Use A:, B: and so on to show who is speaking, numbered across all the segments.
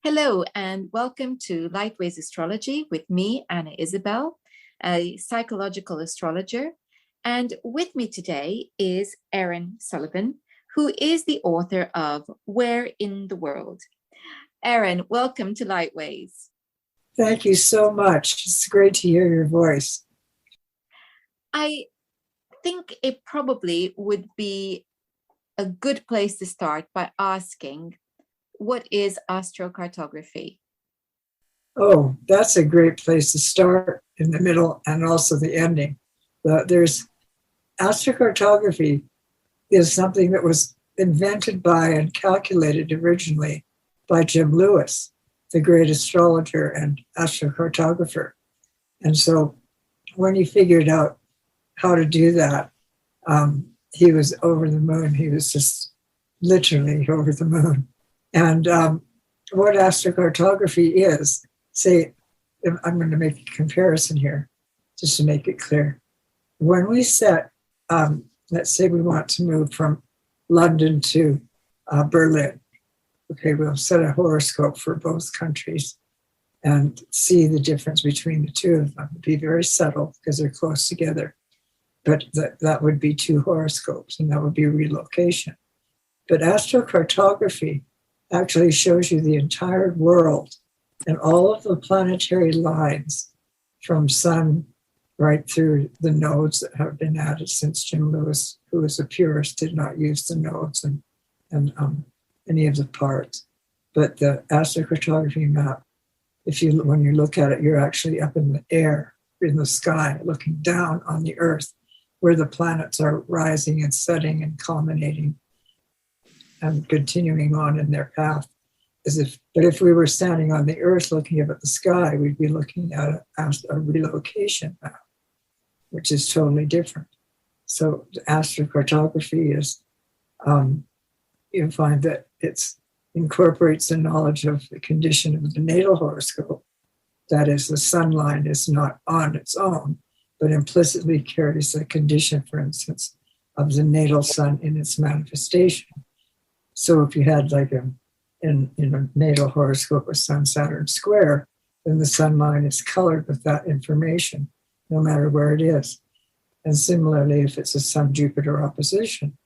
A: Hello, and welcome to Lightways Astrology with me, Anna Isabel, a psychological astrologer. And with me today is Erin Sullivan, who is the author of Where in the World. Erin, welcome to Lightways.
B: Thank you so much. It's great to hear your voice.
A: I think it probably would be a good place to start by asking, what is astrocartography?
B: Oh, that's a great place to start in the middle and also the ending. There's astrocartography is something that was invented by and calculated originally by Jim Lewis, the great astrologer and astrocartographer. And so when he figured out how to do that, he was over the moon. He was just literally over the moon. And what astrocartography is, say, I'm going to make a comparison here just to make it clear. When we set, let's say we want to move from London to Berlin. Okay, we'll set a horoscope for both countries and see the difference between the two of them. It'd be very subtle because they're close together. But that would be two horoscopes, and that would be relocation. But astrocartography actually shows you the entire world and all of the planetary lines from sun right through the nodes that have been added since Jim Lewis, who was a purist, did not use the nodes and any of the parts. But the astrocartography map, when you look at it, you're actually up in the air, in the sky, looking down on the Earth, where the planets are rising and setting and culminating and continuing on in their path. But if we were standing on the Earth looking up at the sky, we'd be looking at a relocation map, which is totally different. So astrocartography is, you find that it incorporates the knowledge of the condition of the natal horoscope. That is, the sun line is not on its own, but implicitly carries the condition, for instance, of the natal sun in its manifestation. So if you had like in a natal horoscope a Sun-Saturn square, then the sun line is colored with that information, no matter where it is. And similarly, if it's a Sun-Jupiter opposition,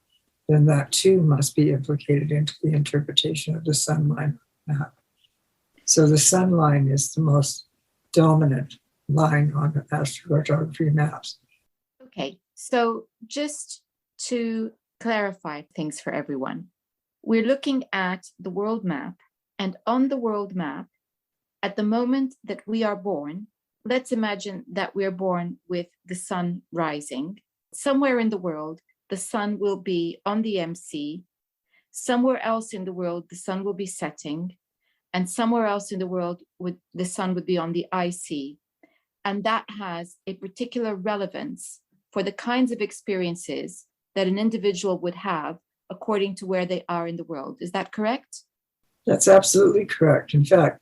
B: then that too must be implicated into the interpretation of the sun line map. So the sun line is the most dominant line on the astrocartography maps.
A: Okay, so just to clarify things for everyone, we're looking at the world map, and on the world map, at the moment that we are born, let's imagine that we're born with the sun rising. Somewhere in the world, the sun will be on the MC. Somewhere else in the world, the sun will be setting. And somewhere else in the world, the sun would be on the IC. And that has a particular relevance for the kinds of experiences that an individual would have according to where they are in the world. Is that correct?
B: That's absolutely correct. In fact,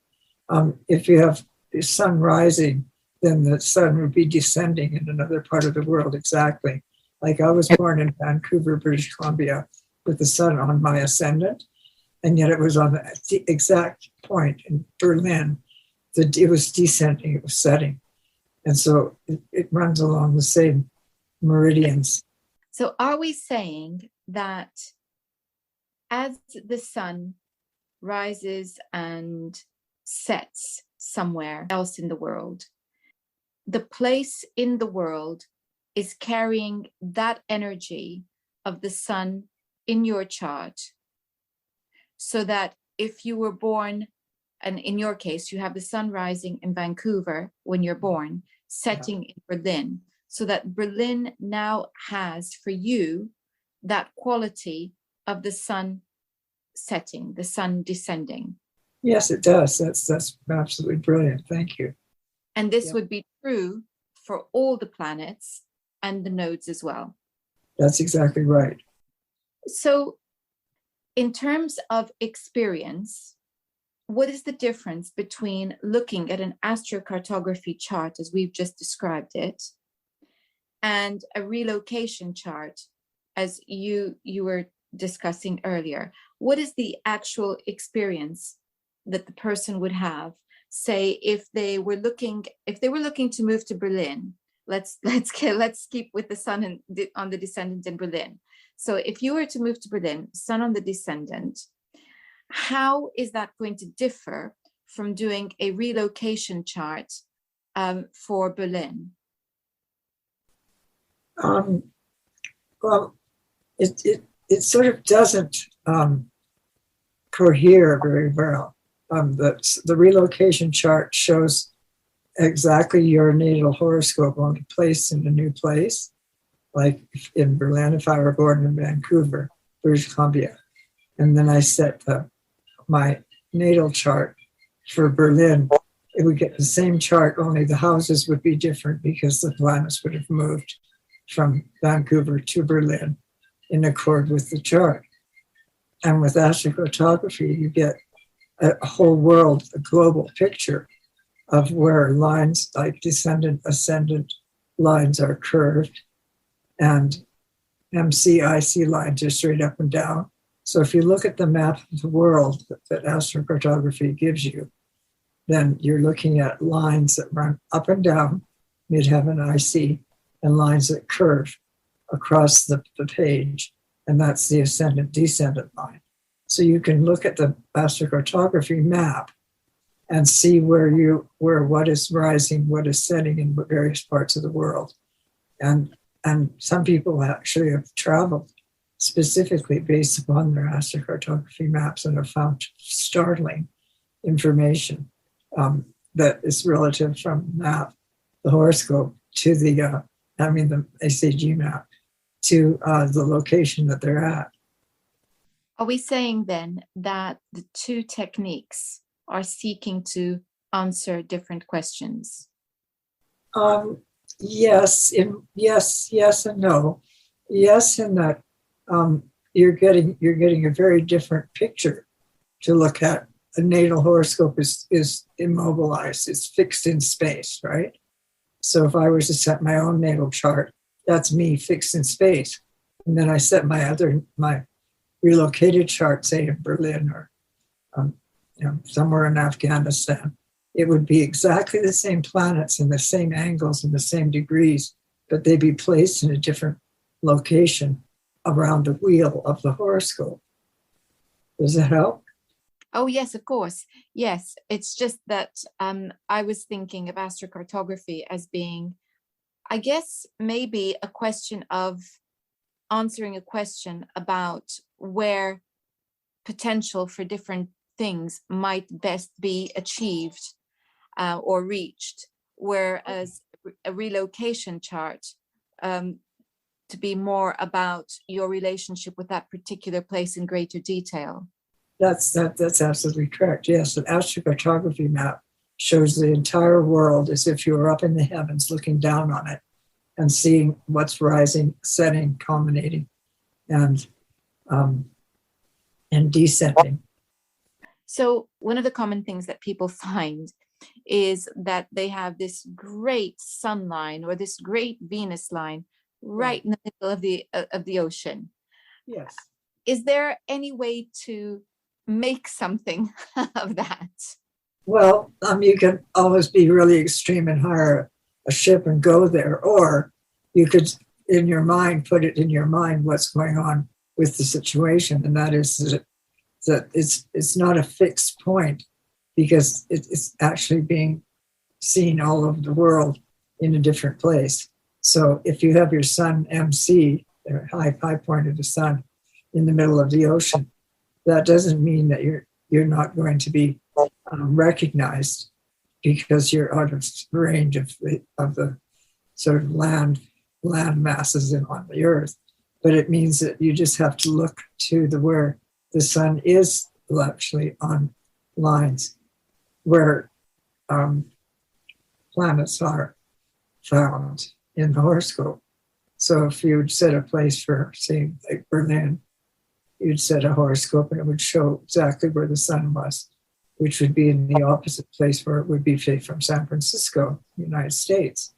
B: if you have the sun rising, then the sun would be descending in another part of the world, exactly. Like I was born in Vancouver, British Columbia, with the sun on my ascendant, and yet it was on the exact point in Berlin that it was descending, it was setting. And so it runs along the same meridians.
A: So are we saying that as the sun rises and sets somewhere else in the world, the place in the world is carrying that energy of the sun in your chart, so that if you were born, and in your case, you have the sun rising in Vancouver when you're born, setting in Berlin, so that Berlin now has for you that quality of the sun setting, the sun descending.
B: Yes, it does. That's absolutely brilliant. Thank you.
A: And this would be true for all the planets and the nodes as well.
B: That's exactly right.
A: So in terms of experience, what is the difference between looking at an astrocartography chart, as we've just described it, and a relocation chart, as you were discussing earlier? What is the actual experience that the person would have, say if they were looking to move to Berlin. Let's keep with the sun on the descendant in Berlin. So if you were to move to Berlin, sun on the descendant, how is that going to differ from doing a relocation chart for Berlin?
B: Well, it sort of doesn't cohere very well. The relocation chart shows exactly your natal horoscope only placed in a new place. Like in Berlin, if I were born in Vancouver, British Columbia, and then I set my natal chart for Berlin, it would get the same chart, only the houses would be different because the planets would have moved from Vancouver to Berlin in accord with the chart. And with astrocartography, you get a whole world, a global picture of where lines like descendant, ascendant lines are curved, and MC, IC lines are straight up and down. So if you look at the map of the world that astrocartography gives you, then you're looking at lines that run up and down, midheaven, IC, and lines that curve across the page, and that's the ascendant-descendant line. So you can look at the astrocartography map and see where what is rising, what is setting in various parts of the world. And some people actually have traveled specifically based upon their astrocartography maps and have found startling information that is relative from map, the horoscope, to the ACG map, to the location that they're at.
A: Are we saying then that the two techniques are seeking to answer different questions?
B: Yes and no. Yes, in that you're getting a very different picture to look at. A natal horoscope is immobilized, it's fixed in space, right? So if I was to set my own natal chart, that's me fixed in space. And then I set my relocated chart, say in Berlin or somewhere in Afghanistan. It would be exactly the same planets and the same angles and the same degrees, but they'd be placed in a different location around the wheel of the horoscope. Does that help?
A: Oh, yes, of course. Yes, it's just that I was thinking of astrocartography as being, I guess, maybe a question of answering a question about where potential for different things might best be achieved or reached, whereas a relocation chart to be more about your relationship with that particular place in greater detail.
B: That's absolutely correct. Yes, an astrocartography map shows the entire world as if you were up in the heavens looking down on it and seeing what's rising, setting, culminating, and descending.
A: So one of the common things that people find is that they have this great sun line or this great Venus line right in the middle of the ocean.
B: Yes.
A: Is there any way to make something of that?
B: Well, you can always be really extreme and hire a ship and go there, or you could, in your mind, put it in your mind what's going on with the situation, and that is that it's not a fixed point because it's actually being seen all over the world in a different place. So if you have your sun MC, the high point of the sun, in the middle of the ocean, that doesn't mean that you're not going to be recognized because you're out of range of the sort of land masses on the earth. But it means that you just have to look to where the sun is actually on lines where planets are found in the horoscope. So if you would set a place for, say, like Berlin, you'd set a horoscope and it would show exactly where the sun was, which would be in the opposite place where it would be, say, from San Francisco, United States.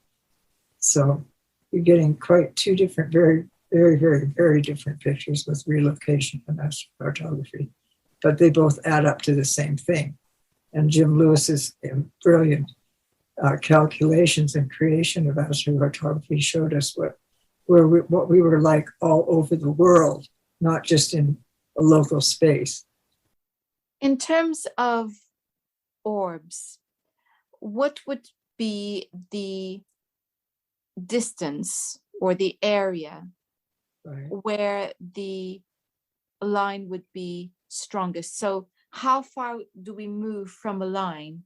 B: So you're getting quite two different, very, very, very, very different pictures with relocation and astrocartography, but they both add up to the same thing. And Jim Lewis's brilliant calculations and creation of astrocartography showed us what we were like all over the world, not just in a local space.
A: In terms of orbs, what would be the distance or the area where the line would be strongest? So how far do we move from a line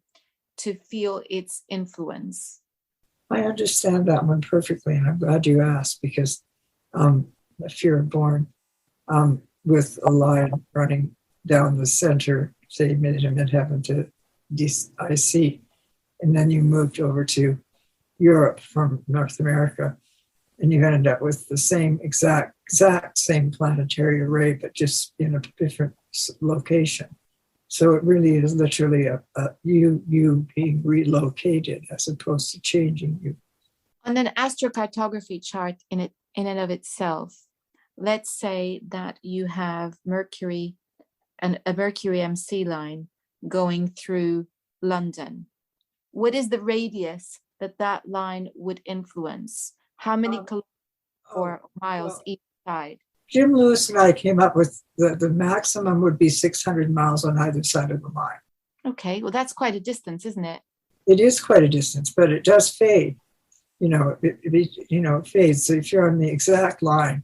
A: to feel its influence?
B: I understand that one perfectly, and I'm glad you asked, because if you're born with a line running down the center, say midheaven to IC, and then you moved over to Europe from North America, and you ended up with the same exact same planetary array, but just in a different location. So it really is literally a you being relocated as opposed to changing you.
A: On an astrocartography chart in and of itself, let's say that you have Mercury and a Mercury MC line going through London. What is the radius that line would influence? How many kilometers or miles each side?
B: Jim Lewis and I came up with the maximum would be 600 miles on either side of the line.
A: Okay, well, that's quite a distance, isn't it?
B: It is quite a distance, but it does fade. It fades. So if you're on the exact line,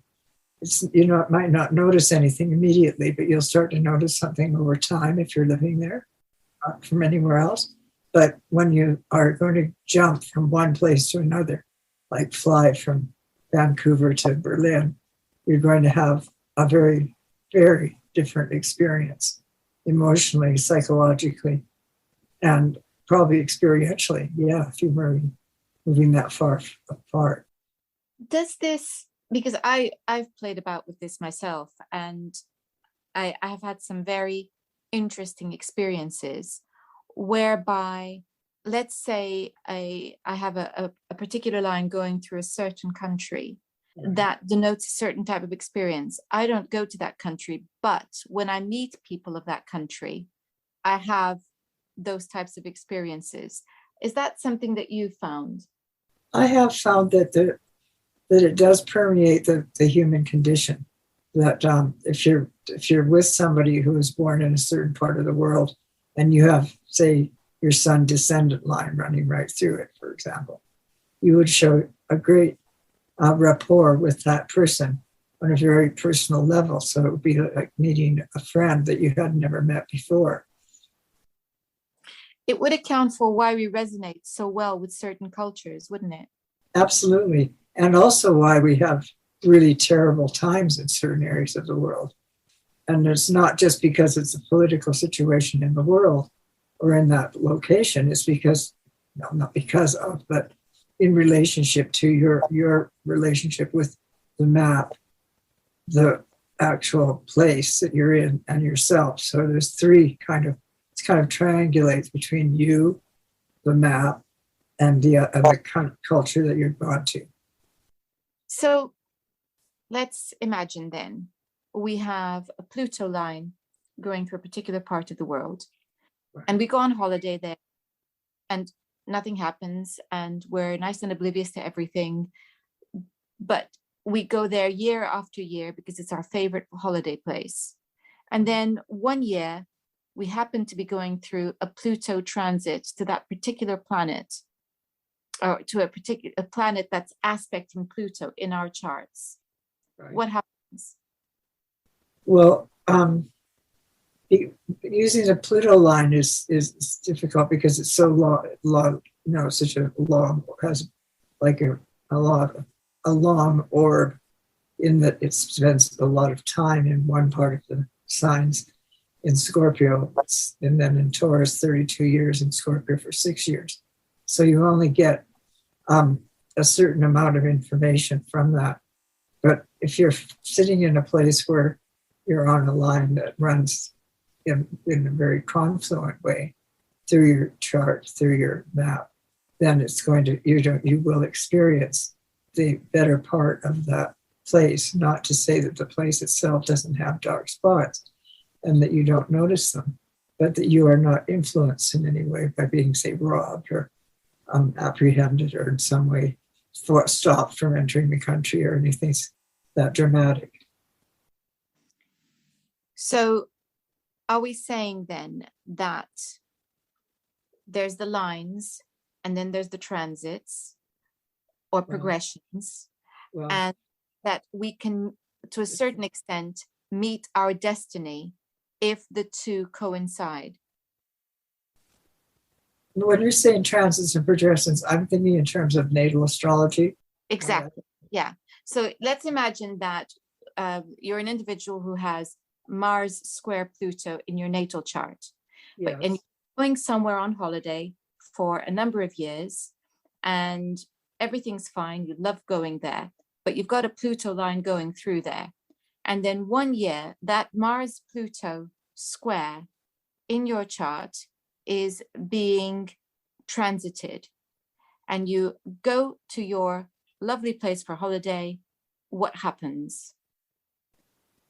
B: it might not notice anything immediately, but you'll start to notice something over time if you're living there, not from anywhere else. But when you are going to jump from one place to another, like fly from Vancouver to Berlin, you're going to have a very, very different experience emotionally, psychologically, and probably experientially. Yeah, if you were moving that far apart.
A: Does this, because I've played about with this myself, and I have had some very interesting experiences whereby, let's say I have a particular line going through a certain country that denotes a certain type of experience. I don't go to that country, but when I meet people of that country, I have those types of experiences. Is that something that you found?
B: I have found that it does permeate the human condition. That if you're with somebody who was born in a certain part of the world, and you have, say, your son descendant line running right through it, for example, you would show a great rapport with that person on a very personal level. So it would be like meeting a friend that you had never met before.
A: It would account for why we resonate so well with certain cultures, wouldn't it?
B: Absolutely. And also why we have really terrible times in certain areas of the world. And it's not just because it's a political situation in the world or in that location. It's because, no, not because of, but in relationship to your relationship with the map, the actual place that you're in, and yourself. So there's three kind of triangulates between you, the map, and the kind of culture that you're gone to.
A: So let's imagine then we have a Pluto line going through a particular part of the world, and we go on holiday there, and nothing happens, and we're nice and oblivious to everything. But we go there year after year because it's our favorite holiday place. And then one year, we happen to be going through a Pluto transit to that particular planet, or to a planet that's aspecting Pluto in our charts. Right. What happens?
B: Well, using the Pluto line is difficult because it's so long, such a long, has like a long orb, in that it spends a lot of time in one part of the signs. In Scorpio, and then in Taurus, 32 years, in Scorpio for 6 years. So you only get a certain amount of information from that. But if you're sitting in a place where you're on a line that runs in a very confluent way through your chart, through your map, then it's going to, you will experience the better part of that place. Not to say that the place itself doesn't have dark spots and that you don't notice them, but that you are not influenced in any way by being, say, robbed or apprehended or in some way stopped from entering the country or anything that dramatic.
A: So are we saying then that there's the lines and then there's the transits or progressions, and that we can, to a certain extent, meet our destiny if the two coincide?
B: When you're saying transits and progressions, I'm thinking in terms of natal astrology.
A: Exactly. Yeah. So let's imagine that you're an individual who has Mars square Pluto in your natal chart,
B: Yes.
A: and you're going somewhere on holiday for a number of years, and everything's fine. You love going there, but you've got a Pluto line going through there. And then one year, that Mars Pluto square in your chart is being transited, and you go to your lovely place for holiday. What happens?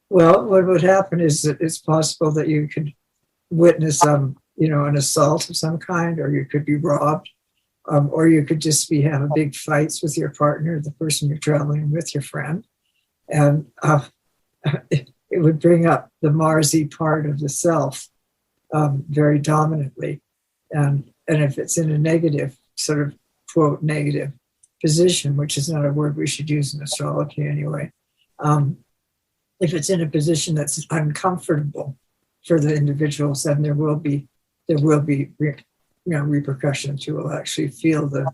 B: Well, what would happen is that it's possible that you could witness, an assault of some kind, or you could be robbed, or you could just be having big fights with your partner, the person you're traveling with, your friend, and it would bring up the Marsy part of the self very dominantly, and if it's in a negative sort of quote negative position, which is not a word we should use in astrology anyway. If it's in a position that's uncomfortable for the individuals, then there will be repercussions. You will actually feel the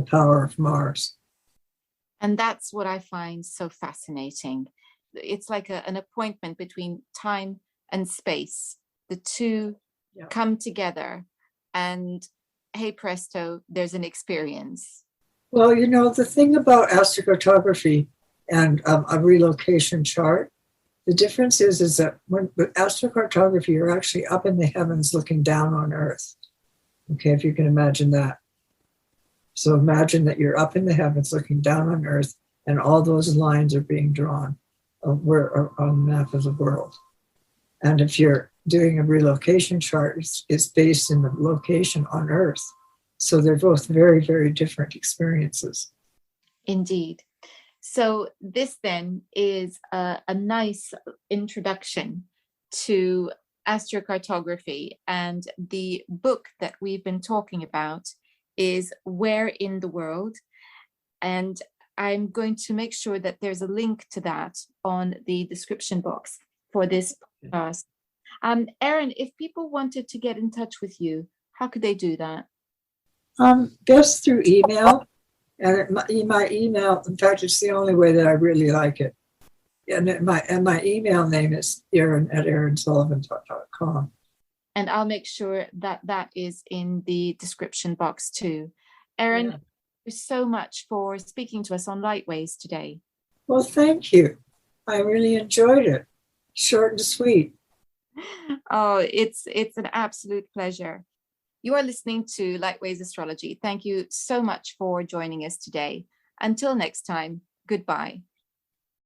B: power of Mars.
A: And that's what I find so fascinating. It's like an appointment between time and space. The two come together, and hey presto, there's an experience.
B: Well, the thing about astrocartography and a relocation chart, the difference is that with astrocartography, you're actually up in the heavens looking down on Earth. Okay, if you can imagine that. So imagine that you're up in the heavens looking down on Earth, and all those lines are being drawn on the map of the world. And if you're doing a relocation chart, it's based in the location on Earth. So they're both very, very different experiences.
A: Indeed. So this then is a nice introduction to astrocartography, and the book that we've been talking about is Where in the World, and I'm going to make sure that there's a link to that on the description box for this podcast. Erin, if people wanted to get in touch with you, how could they do that?
B: Best through email. And my email, in fact, it's the only way that I really like it. And my email name is Erin at erinsullivan.com.
A: And I'll make sure that that is in the description box too. Erin, thank you so much for speaking to us on Lightways today.
B: Well, thank you. I really enjoyed it. Short and sweet.
A: Oh, it's an absolute pleasure. You are listening to Lightways Astrology. Thank you so much for joining us today. Until next time, goodbye.